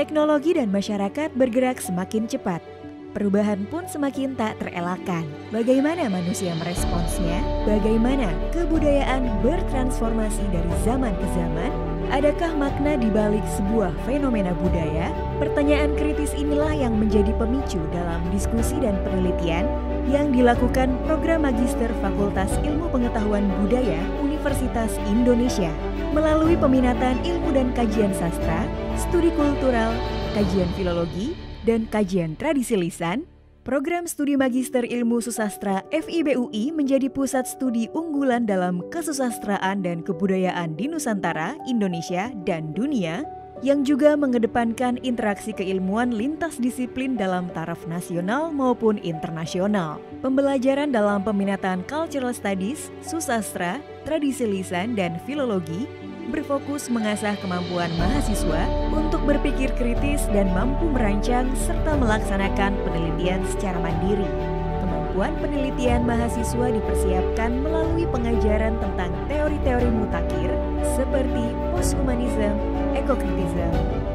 Teknologi dan masyarakat bergerak semakin cepat. Perubahan pun semakin tak terelakkan. Bagaimana manusia meresponsnya? Bagaimana kebudayaan bertransformasi dari zaman ke zaman? Adakah makna di balik sebuah fenomena budaya? Pertanyaan kritis inilah yang menjadi pemicu dalam diskusi dan penelitian yang dilakukan Program Magister Fakultas Ilmu Pengetahuan Budaya Universitas Indonesia melalui peminatan ilmu dan kajian sastra, studi kultural, kajian filologi, dan kajian tradisi lisan. Program Studi Magister Ilmu Susastra FIBUI menjadi pusat studi unggulan dalam kesusastraan dan kebudayaan di Nusantara, Indonesia, dan dunia, yang juga mengedepankan interaksi keilmuan lintas disiplin dalam taraf nasional maupun internasional. Pembelajaran dalam peminatan Cultural Studies, Susastra, Tradisi Lisan, dan Filologi berfokus mengasah kemampuan mahasiswa untuk berpikir kritis dan mampu merancang serta melaksanakan penelitian secara mandiri. Kemampuan penelitian mahasiswa dipersiapkan melalui pengajaran tentang teori-teori mutakhir seperti posthumanism, ekokritisme,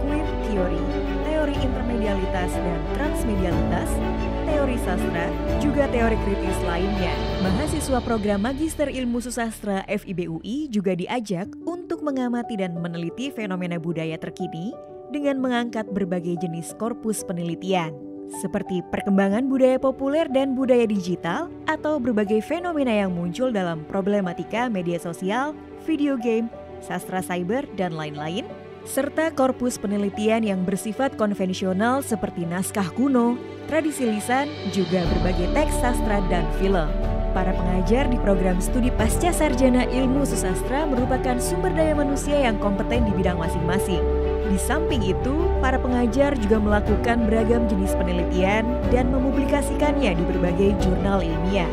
queer theory, teori intermedialitas dan transmedialitas, teori sastra, juga teori kritis lainnya. Mahasiswa program Magister Ilmu Susastra FIBUI juga diajak untuk mengamati dan meneliti fenomena budaya terkini dengan mengangkat berbagai jenis korpus penelitian, seperti perkembangan budaya populer dan budaya digital, atau berbagai fenomena yang muncul dalam problematika media sosial, video game, sastra cyber, dan lain-lain, serta korpus penelitian yang bersifat konvensional seperti naskah kuno, tradisi lisan, juga berbagai teks sastra dan film. Para pengajar di program studi Pasca Sarjana Ilmu Susastra merupakan sumber daya manusia yang kompeten di bidang masing-masing. Di samping itu, para pengajar juga melakukan beragam jenis penelitian dan mempublikasikannya di berbagai jurnal ilmiah.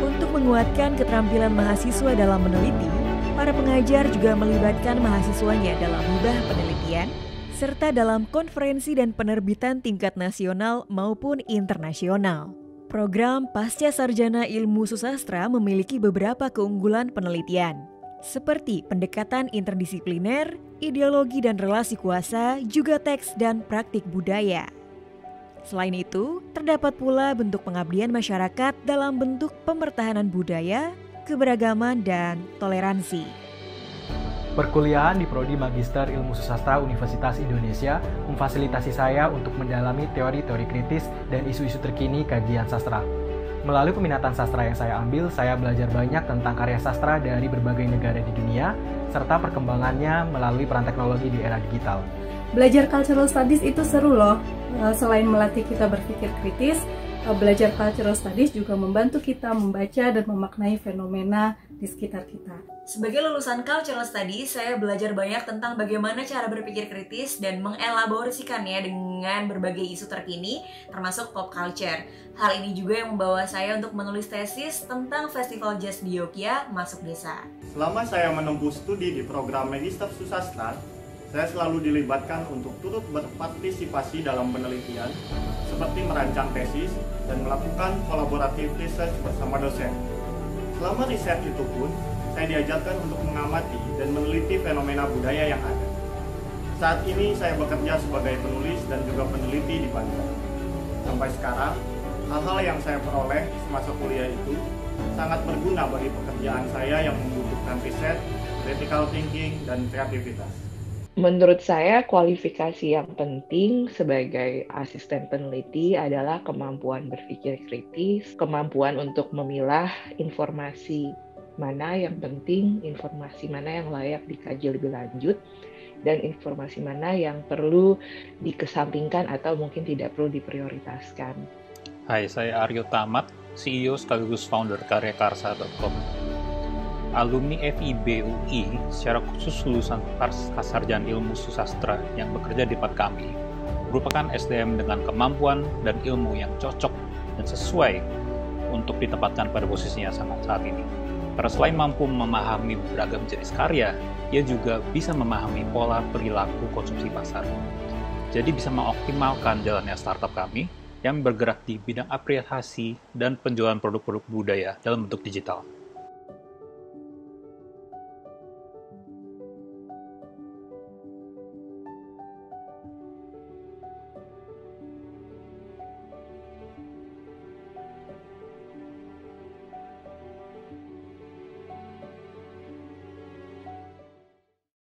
Untuk menguatkan keterampilan mahasiswa dalam meneliti, para pengajar juga melibatkan mahasiswanya dalam hibah penelitian, serta dalam konferensi dan penerbitan tingkat nasional maupun internasional. Program Pasca Sarjana Ilmu Susastra memiliki beberapa keunggulan penelitian, seperti pendekatan interdisipliner, ideologi dan relasi kuasa, juga teks dan praktik budaya. Selain itu, terdapat pula bentuk pengabdian masyarakat dalam bentuk pemertahanan budaya, keberagaman, dan toleransi. Perkuliahan di Prodi Magister Ilmu Susastra Universitas Indonesia memfasilitasi saya untuk mendalami teori-teori kritis dan isu-isu terkini kajian sastra. Melalui peminatan sastra yang saya ambil, saya belajar banyak tentang karya sastra dari berbagai negara di dunia, serta perkembangannya melalui peran teknologi di era digital. Belajar Cultural Studies itu seru loh. Selain melatih kita berpikir kritis, belajar Cultural Studies juga membantu kita membaca dan memaknai fenomena di sekitar kita. Sebagai lulusan Cultural Studies, saya belajar banyak tentang bagaimana cara berpikir kritis dan mengelaborasikannya dengan berbagai isu terkini, termasuk pop culture. Hal ini juga yang membawa saya untuk menulis tesis tentang Festival Jazz di Yogyakarta Masuk Desa. Selama saya menempuh studi di program Magister Susastra, saya selalu dilibatkan untuk turut berpartisipasi dalam penelitian, seperti merancang tesis dan melakukan kolaboratif research bersama dosen. Selama riset itu pun, saya diajarkan untuk mengamati dan meneliti fenomena budaya yang ada. Saat ini saya bekerja sebagai penulis dan juga peneliti di Banjar. Sampai sekarang, hal-hal yang saya peroleh semasa kuliah itu sangat berguna bagi pekerjaan saya yang membutuhkan riset, critical thinking, dan kreativitas. Menurut saya, kualifikasi yang penting sebagai asisten peneliti adalah kemampuan berpikir kritis, kemampuan untuk memilah informasi mana yang penting, informasi mana yang layak dikaji lebih lanjut, dan informasi mana yang perlu dikesampingkan atau mungkin tidak perlu diprioritaskan. Hai, saya Aryo Tamat, CEO sekaligus founder karyakarsa.com. Alumni FIBUI, secara khusus lulusan Pasca Sarjana Ilmu Susastra yang bekerja di tempat kami, merupakan SDM dengan kemampuan dan ilmu yang cocok dan sesuai untuk ditempatkan pada posisinya saat ini. Karena selain mampu memahami beragam jenis karya, ia juga bisa memahami pola perilaku konsumsi pasar. Jadi bisa mengoptimalkan jalannya startup kami yang bergerak di bidang apresiasi dan penjualan produk-produk budaya dalam bentuk digital.